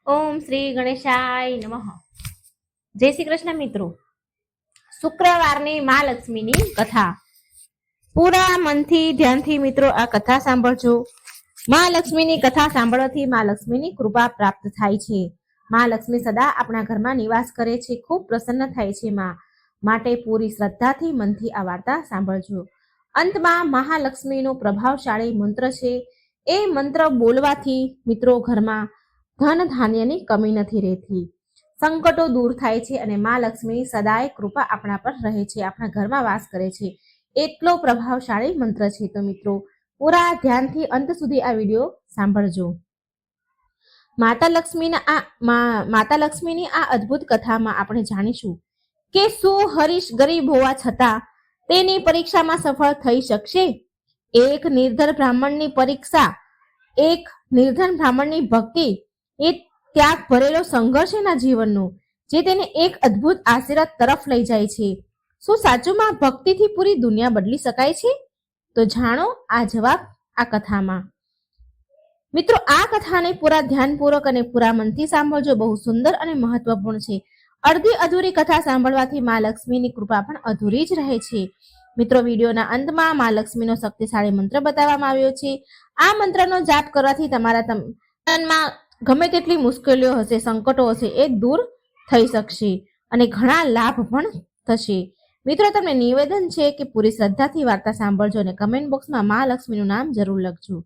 ઓમ શ્રી ગણેશાય નમઃ. જય શ્રી કૃષ્ણ મિત્રો. શુક્રવારની મહાલક્ષ્મીની કથા પૂરા મનથી ધ્યાનથી મિત્રો આ કથા સાંભળજો. મહાલક્ષ્મીની કથા સાંભળવાથી મહાલક્ષ્મીની કૃપા પ્રાપ્ત થાય છે. મહાલક્ષ્મી સદા આપણા ઘરમાં નિવાસ કરે છે, ખૂબ પ્રસન્ન થાય છે માટે પૂરી શ્રદ્ધાથી મનથી આ વાર્તા સાંભળજો. અંતમાં મહાલક્ષ્મીનો પ્રભાવશાળી મંત્ર છે. એ મંત્ર બોલવાથી મિત્રો ઘરમાં ધન ધાન્યની કમી નથી રહેતી, સંકટો દૂર થાય છે અને મા લક્ષ્મીની સદાય કૃપા આપણા પર રહે છે, આપણા ઘરમાં વાસ કરે છે. એટલો પ્રભાવશાળી મંત્ર છે. તો મિત્રો પૂરા ધ્યાનથી અંત સુધી આ વિડીયો સાંભળજો. માતા લક્ષ્મીની આ અદ્ભુત કથામાં આપણે જાણીશું કે શું હરીશ ગરીબ હોવા છતાં તેની પરીક્ષામાં સફળ થઈ શકશે. એક નિર્ધન બ્રાહ્મણની પરીક્ષા, એક નિર્ધન બ્રાહ્મણની ભક્તિ, એ ત્યાગ ભરેલો સંઘર્ષ એના જીવનનો, જે તેને એક અદ્ભુત આશીર્વાદ તરફ લઈ જાય છે. શું સાચુમાં ભક્તિથી પૂરી દુનિયા બદલી શકાય છે? તો જાણો આ જવાબ આ કથામાં. મિત્રો આ કથાને પૂરા ધ્યાનપૂર્વક અને પૂરા મનથી સાંભળજો. બહુ સુંદર અને મહત્વપૂર્ણ છે. અડધી અધૂરી કથા સાંભળવાથી મા લક્ષ્મીની કૃપા પણ અધૂરી જ રહે છે. મિત્રો વિડીયોના અંતમાં મા લક્ષ્મીનો શક્તિશાળી મંત્ર બતાવવામાં આવ્યો છે. આ મંત્રનો જાપ કરવાથી તમારા તનમાં ગમે તેટલી મુશ્કેલીઓ હશે, સંકટો હશે, એ દૂર થઈ શકશે અને ઘણા લાભ પણ થશે. મિત્રો તમને નિવેદન છે કે પૂરી શ્રદ્ધાથી વાર્તા સાંભળજો અને કમેન્ટ બોક્સમાં મહાલક્ષ્મીનું નામ જરૂર લખજો.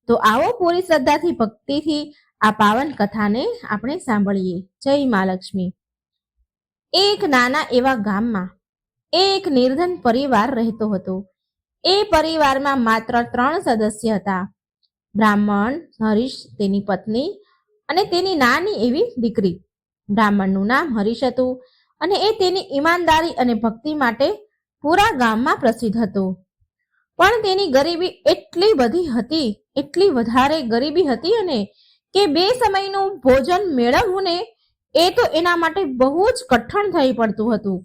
તો આવો પૂરી શ્રદ્ધાથી ભક્તિથી આ પાવન કથાને આપણે સાંભળીએ. જય મહાલક્ષ્મી. એક નાના એવા ગામમાં એક નિર્ધન પરિવાર રહેતો હતો. એ પરિવારમાં માત્ર 3 સદસ્ય હતા. બ્રાહ્મણ હરીશ, તેની પત્ની અને તેની નાની એવી દીકરી. બ્રાહ્મણનું નામ હરીશ હતું અને એ તેની ઈમાનદારી અને ભક્તિ માટે પૂરા ગામમાં પ્રસિદ્ધ હતો. પણ તેની ગરીબી એટલી બધી હતી, એટલી વધારે ગરીબી હતી અને કે 2 સમયનું ભોજન મેળવવું ને એ તો એના માટે બહુ જ કઠણ થઈ પડતું હતું.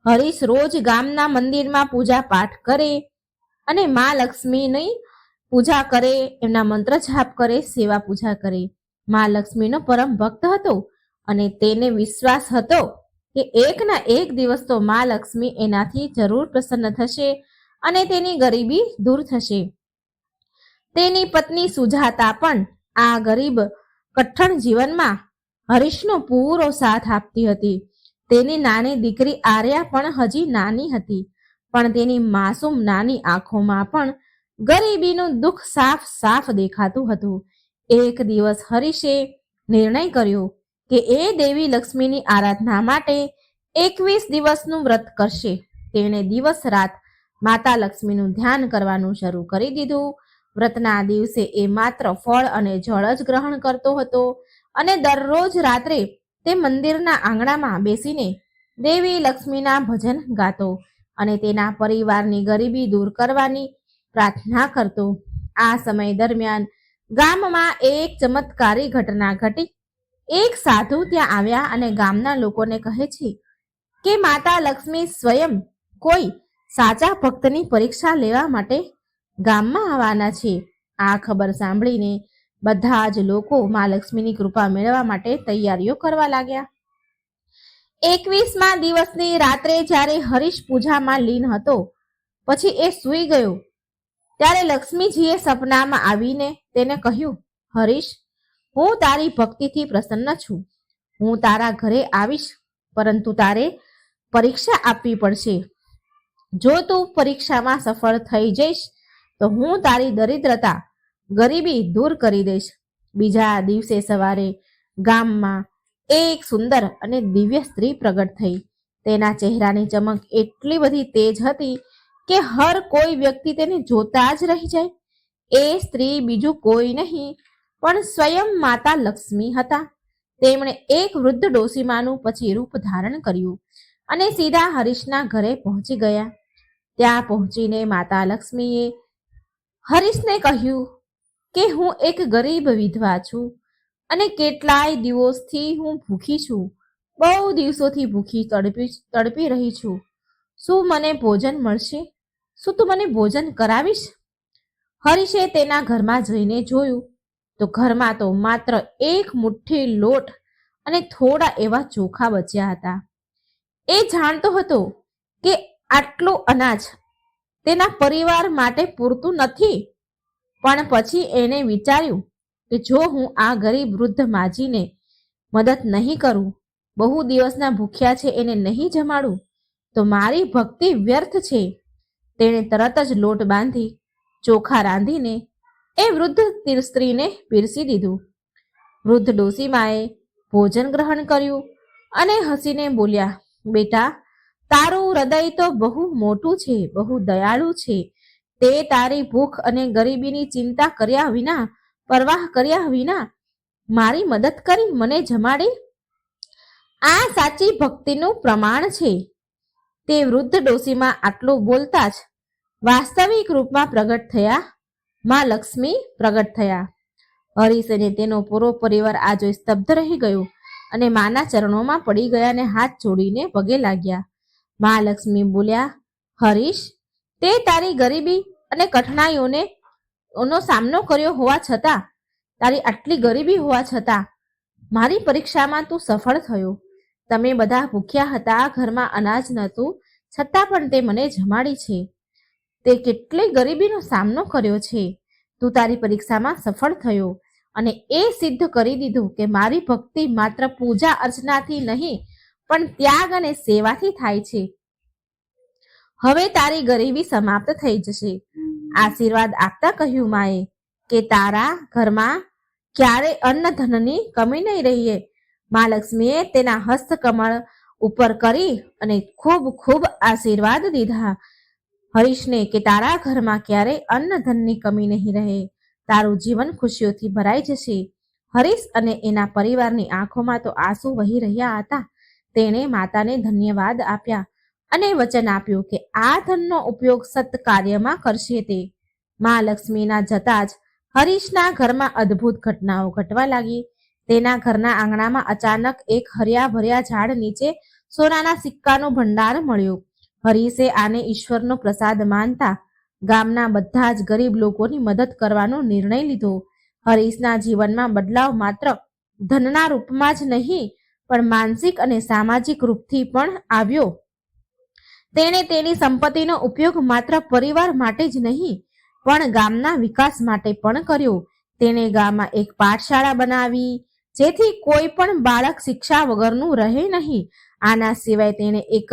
હરીશ રોજ ગામના મંદિરમાં પૂજા પાઠ કરે અને મા લક્ષ્મીની પૂજા કરે, એમના મંત્ર જાપ કરે, સેવા પૂજા કરે. મા લક્ષ્મીનો પરમ ભક્ત હતો અને તેને વિશ્વાસ હતો કે એક ના એક દિવસ તો મા લક્ષ્મી એનાથી જરૂર પ્રસન્ન થશે અને તેની ગરીબી દૂર થશે. તેની પત્ની સુજાતા પણ આ ગરીબ કઠણ જીવનમાં હરીશનો પૂરો સાથ આપતી હતી. તેની નાની દીકરી આર્યા પણ હજી નાની હતી, પણ તેની માસૂમ નાની આંખોમાં પણ ગરીબીનું દુઃખ સાફ સાફ દેખાતું હતું. એક દિવસ હરીશે નિર્ણય કર્યો કે એ દેવી લક્ષ્મીની આરાધના માટે 21 દિવસનું વ્રત કરશે. તેણે દિવસ રાત માતા લક્ષ્મીનું ધ્યાન કરવાનું શરૂ કરી દીધું. વ્રતના દિવસે એ માત્ર ફળ અને જળ જ ગ્રહણ કરતો હતો અને દરરોજ રાત્રે તે મંદિરના આંગણામાં બેસીને દેવી લક્ષ્મીના ભજન ગાતો અને તેના પરિવારની ગરીબી દૂર કરવાની પ્રાર્થના કરતો. આ સમય દરમિયાન ગામમાં એક ચમત્કારી ઘટના ઘટી. એક સાધુ ત્યાં આવ્યા અને ગામના લોકોને કહે છે કે માતા લક્ષ્મી સ્વયં કોઈ સાચા ભક્તની પરીક્ષા લેવા માટે ગામમાં આવવાના છે. આ ખબર સાંભળીને બધા જ લોકો મા લક્ષ્મીની કૃપા મેળવવા માટે તૈયારીઓ કરવા લાગ્યા. 21મા દિવસની રાત્રે જ્યારે હરીશ પૂજામાં લીન હતો, પછી એ સૂઈ ગયો, ત્યારે લક્ષ્મીજીએ સપનામાં આવીને તેને કહ્યું, હરીશ, હું તારી ભક્તિથી પ્રસન્ન છું. હું તારા ઘરે આવીશ, પરંતુ તારે પરીક્ષા આપવી પડશે. જો તું પરીક્ષામાં સફળ થઈ જઈશ તો હું તારી દરિદ્રતા, ગરીબી દૂર કરી દઈશ. બીજા દિવસે સવારે ગામમાં એક સુંદર અને દિવ્ય સ્ત્રી પ્રગટ થઈ. તેના ચહેરાની ચમક એટલી બધી તેજ હતી કે હર કોઈ વ્યક્તિ તેને જોતા જ રહી જાય. એ સ્ત્રી બીજું કોઈ નહીં પણ સ્વયં માતા લક્ષ્મી હતા. તેમણે એક વૃદ્ધ ડોસીમાનું પછી રૂપ ધારણ કર્યું અને સીધા હરીશના ઘરે પહોંચી ગયા. ત્યાં પહોંચીને માતા લક્ષ્મીએ હરીશને કહ્યું કે હું એક ગરીબ વિધવા છું અને કેટલાય દિવસથી હું ભૂખી છું. બહુ દિવસોથી ભૂખી તડપી રહી છું. શું મને ભોજન મળશે? શું તું મને ભોજન કરાવીશ? હરીશે તેના ઘરમાં જઈને જોયું તો ઘરમાં તો માત્ર એક મુઠ્ઠી લોટ અને થોડા એવા ચોખા બચ્યા હતા. એ જાણતો હતો કે આટલું અનાજ તેના પરિવાર માટે પૂરતું નથી, પણ પછી એને વિચાર્યું કે જો હું આ ગરીબ વૃદ્ધ માજીને મદદ નહીં કરું, બહુ દિવસના ભૂખ્યા છે એને નહીં જમાડું, તો મારી ભક્તિ વ્યર્થ છે. તેણે તરત જ લોટ બાંધી ચોખા રાંધીને એ વૃદ્ધ સ્ત્રીને પીરસી દીધું. વૃદ્ધ ડોસીમાએ ભોજન ગ્રહણ કર્યું અને હસીને બોલ્યા, બેટા, તારું હૃદય તો બહુ મોટું છે, બહુ દયાળુ છે. તે તારી ભૂખ અને ગરીબીની ચિંતા કર્યા વિના, પરવાહ કર્યા વિના મારી મદદ કરી મને જમાડી. આ સાચી ભક્તિનું પ્રમાણ છે. તે વૃદ્ધ ડોસીમાં આટલું બોલતા જ વાસ્તવિક રૂપમાં પ્રગટ થયા માં લક્ષ્મી પ્રગટ થયા. હરીશ અને તેનો પૂરો પરિવાર આ જોઈ સ્તબ્ધ રહી ગયો અને માના ચરણોમાં પડી ગયા અને હાથ જોડીને પગે લાગ્યા. મા લક્ષ્મી બોલ્યા, હરીશ, તે તારી ગરીબી અને કઠણાઈઓનો સામનો કર્યો હોવા છતાં, તારી આટલી ગરીબી હોવા છતાં મારી પરીક્ષામાં તું સફળ થયો. તમે બધા ભૂખ્યા હતા, ઘરમાં અનાજ નહોતું, છતાં પણ તે મને જમાડી છે. તે કેટલી ગરીબીનો સામનો કર્યો છે. તું તારી પરીક્ષામાં સફળ થયો અને એ સિદ્ધ કરી દીધું કે મારી ભક્તિ માત્ર પૂજા અર્ચનાથી નહીં, પણ ત્યાગ અને સેવાથી થાય છે. હવે તારી ગરીબી સમાપ્ત થઈ જશે. આશીર્વાદ આપતા કહ્યું માએ કે તારા ઘરમાં ક્યારે અન્ન ધનની કમી નહીં રહીએ. મા લક્ષ્મીએ તેના હસ્તકમળ ઉપર કરી અને ખૂબ ખૂબ આશીર્વાદ દીધા હરીશને કે તારા ઘરમાં ક્યારેય અન્ન ધનની કમી નહીં રહે, તારું જીવન ખુશીઓથી ભરાઈ જશે. હરીશ અને એના પરિવારની આંખોમાં તો આંસુ વહી રહ્યા હતા. તેણે માતાને ધન્યવાદ આપ્યા અને વચન આપ્યું કે આ ધનનો ઉપયોગ સત્કાર્યમાં કરશે. તે મા લક્ષ્મીના જતા જ હરીશના ઘરમાં અદ્ભુત ઘટનાઓ ઘટવા લાગી. તેના ઘરના આંગણામાં અચાનક એક હર્યા ભર્યા ઝાડ નીચે સોનાના સિક્કાનો ભંડાર મળ્યો. હરીશે આને ઈશ્વરનો પ્રસાદ માનતા ગામના બધા જ ગરીબ લોકોની મદદ કરવાનો નિર્ણય લીધો. હરીશના જીવનમાં બદલાવ માત્ર ધનના રૂપમાં જ નહીં, પણ માનસિક અને સામાજિક રૂપથી પણ આવ્યો. તેણે તેની સંપત્તિનો ઉપયોગ માત્ર પરિવાર માટે જ નહીં, પણ ગામના વિકાસ માટે પણ કર્યો. તેણે ગામમાં એક પાઠશાળા બનાવી જેથી કોઈ પણ બાળક શિક્ષા વગરનું રહે નહીં. આના સિવાય તેણે એક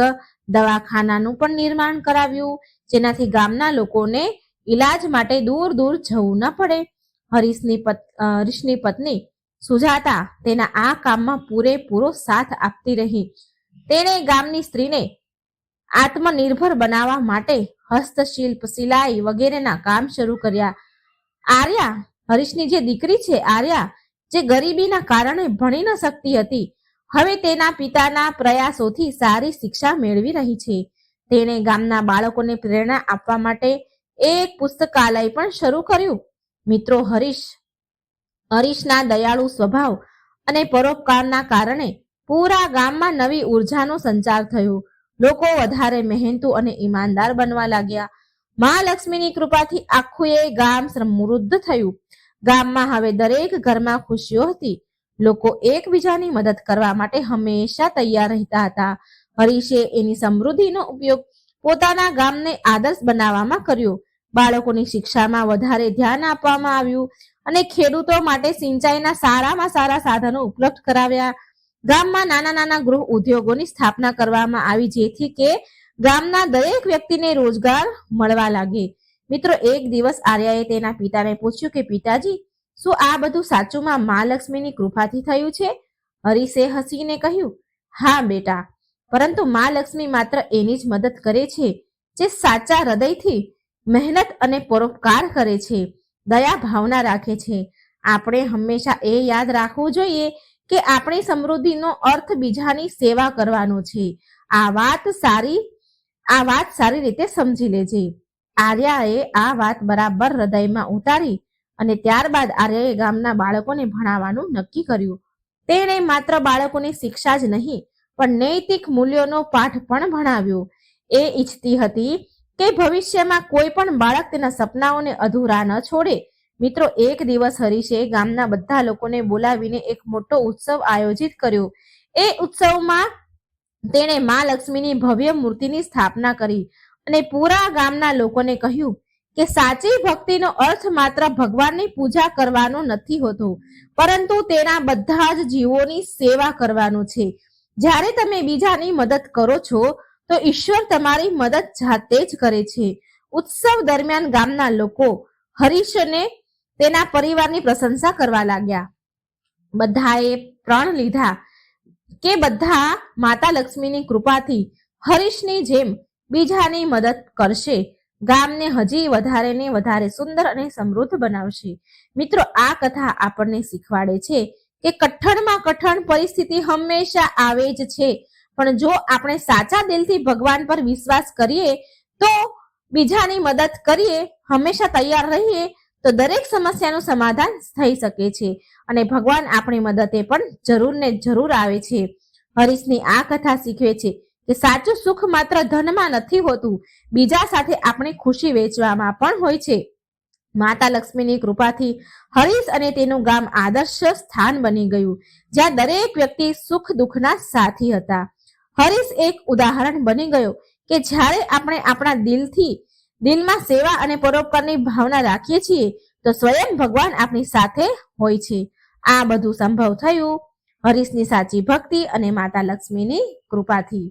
દવાખાનાનું પણ નિર્માણ કરાવ્યું, જેનાથી ગામના લોકોને ઈલાજ માટે દૂર દૂર જવું ન પડે. હરીશની પત્ની સુજાતા તેના આ કામમાં પૂરેપૂરો સાથ આપતી રહી. તેણે ગામની સ્ત્રીને આત્મનિર્ભર બનાવવા માટે હસ્તશિલ્પ, સિલાઈ વગેરેના કામ શરૂ કર્યા. આર્યા, હરીશની જે દીકરી છે આર્યા, જે ગરીબીના કારણે ભણી ન શકતી હતી, હવે તેના પિતાના પ્રયાસોથી સારી શિક્ષા મેળવી રહી છે. તેણે ગામના બાળકોને પ્રેરણા આપવા માટે એક પુસ્તકાલય પણ શરૂ કર્યું. મિત્રો, હરીશના દયાળુ સ્વભાવ અને પરોપકારના કારણે પૂરા ગામમાં નવી ઉર્જાનો સંચાર થયો. લોકો વધારે મહેનતુ અને ઈમાનદાર બનવા લાગ્યા. મા લક્ષ્મીની કૃપાથી આખું એ ગામ સમૃદ્ધ થયું. ગામમાં હવે દરેક ઘરમાં ખુશીઓ હતી. લોકો એકબીજાની મદદ કરવા માટે હંમેશા તૈયાર રહેતા હતા. હરીશે એની સમૃદ્ધિનો ઉપયોગ પોતાના ગામને આદર્શ બનાવવામાં કર્યો. બાળકોની શિક્ષામાં વધારે ધ્યાન આપવામાં આવ્યું અને ખેડૂતો માટે સિંચાઈના સારામાં સારા સાધનો ઉપલબ્ધ કરાવ્યા. ગામમાં નાના નાના ગૃહ ઉદ્યોગોની સ્થાપના કરવામાં આવી, જેથી કે ગામના દરેક વ્યક્તિને રોજગાર મળવા લાગે. મિત્રો, એક દિવસ આર્યાએ તેના પિતાને પૂછ્યું કે પિતાજી, શું આ બધું સાચુમાં મા લક્ષ્મીની કૃપાથી થયું છે? હરીશે હસીને કહ્યું, હા બેટા, પરંતુ મા લક્ષ્મી માત્ર એની જ મદદ કરે છે જે સાચા હૃદયથી મહેનત અને પરોપકાર કરે છે, દયા ભાવના રાખે છે. આપણે હંમેશા એ યાદ રાખવું જોઈએ કે આપણી સમૃદ્ધિનો અર્થ બીજાની સેવા કરવાનો છે. આ વાત સારી રીતે સમજી લેજે. આર્યાએ આ વાત બરાબર હૃદયમાં ઉતારી અને ત્યારબાદ આર્યાએ ગામના બાળકોને ભણાવવાનું નક્કી કર્યું. તેણે માત્ર બાળકોની શિક્ષા જ નહીં, પણ નૈતિક મૂલ્યોનો પાઠ પણ ભણાવ્યો. એ ઈચ્છતી હતી કે ભવિષ્યમાં કોઈ પણ બાળક તેના સપનાઓને અધૂરા ન છોડે. મિત્રો, એક દિવસ હરીશે ગામના બધા લોકોને બોલાવીને એક મોટો ઉત્સવ આયોજિત કર્યો. એ ઉત્સવમાં તેણે મા લક્ષ્મીની ભવ્ય મૂર્તિની સ્થાપના કરી અને પૂરા ગામના લોકોને કહ્યું કે સાચી ભક્તિનો અર્થ માત્ર ભગવાનની પૂજા કરવાનો નથી હોતો, પરંતુ તેના બધા જ જીવોની સેવા કરવાનો છે. જ્યારે તમે બીજાની મદદ કરો છો તો ઈશ્વર તમારી મદદ જાતે જ કરે છે. ઉત્સવ દરમિયાન ગામના લોકો હરીશને તેના પરિવારની પ્રશંસા કરવા લાગ્યા. બધાએ પ્રણ લીધા કે બધા માતા લક્ષ્મીની કૃપાથી હરીશની જેમ બીજાની મદદ કરશે, ગામને હજી વધારે ને વધારે સુંદર અને સમૃદ્ધ બનાવશે. મિત્રો, આ કથા આપણને શીખવાડે છે કે કઠણમાં કઠણ પરિસ્થિતિ હંમેશા આવે જ છે, પણ જો આપણે સાચા દિલથી ભગવાન પર વિશ્વાસ કરીએ તો બીજાની મદદ કરીએ, હંમેશા તૈયાર રહીએ તો દરેક સમસ્યાનું સમાધાન થઈ શકે છે અને ભગવાન આપણી મદદે પણ જરૂર ને જરૂર આવે છે. હરીશની આ કથા શીખવે છે કે સાચું સુખ માત્ર ધનમાં નથી હોતું, બીજા સાથે આપણી ખુશી વેચવામાં પણ હોય છે. માતા લક્ષ્મીની કૃપાથી હરીશ અને તેનું ગામ આદર્શ સ્થાન બની ગયું, જ્યાં દરેક વ્યક્તિ સુખ દુઃખના સાથી હતા. હરીશ એક ઉદાહરણ બની ગયો કે જ્યારે આપણે આપણા દિલમાં સેવા અને પરોપકારની ભાવના રાખીએ છીએ તો સ્વયં ભગવાન આપણી સાથે હોય છે. આ બધું સંભવ થયું હરીશની સાચી ભક્તિ અને માતા લક્ષ્મીની કૃપાથી,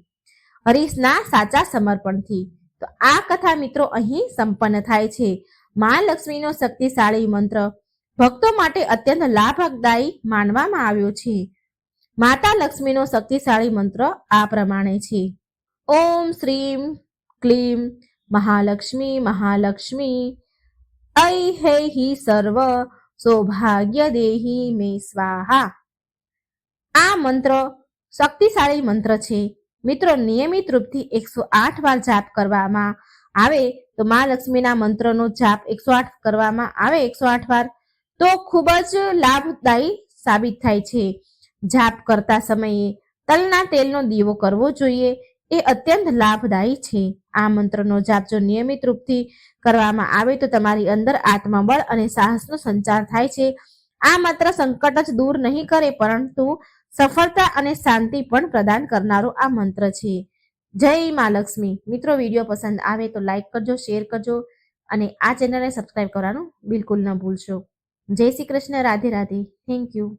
હરીશના સાચા સમર્પણથી. તો આ કથા મિત્રો અહીં સંપન્ન થાય છે. મા લક્ષ્મીનો શક્તિશાળી મંત્ર ભક્તો માટે અત્યંત લાભદાયી માનવામાં આવ્યો છે. માતા લક્ષ્મીનો શક્તિશાળી મંત્ર આ પ્રમાણે છે: ઓમ શ્રીમ ક્લીમ મહાલક્ષ્મી મહાલક્ષ્મી ઐ સર્વ સૌભાગ્ય દેહી મે સ્વાહા. આ મંત્ર શક્તિશાળી મંત્ર છે. મિત્રો, નિયમિત રૂપથી 108 વાર જાપ કરવામાં આવે તો મા લક્ષ્મીના મંત્રનો જાપ 108 કરવામાં આવે 108 વાર તો ખૂબ જ લાભદાયી સાબિત થાય છે. જાપ કરતા સમયે તલના તેલનો દીવો કરવો જોઈએ, એ અત્યંત લાભદાયી છે. આ મંત્રનો જાપ જો નિયમિત રૂપથી કરવામાં આવે તો તમારી અંદર આત્મબળ અને સાહસનો સંચાર થાય છે. આ માત્ર સંકટ જ દૂર નહીં કરે, પરંતુ સફળતા અને શાંતિ પણ પ્રદાન કરનારો આ મંત્ર છે. જય મા લક્ષ્મી. મિત્રો, વિડીયો પસંદ આવે તો લાઈક કરજો, શેર કરજો અને આ ચેનલને સબસ્ક્રાઇબ કરવાનું બિલકુલ ન ભૂલશો. જય શ્રી કૃષ્ણ. રાધે રાધે. Thank you.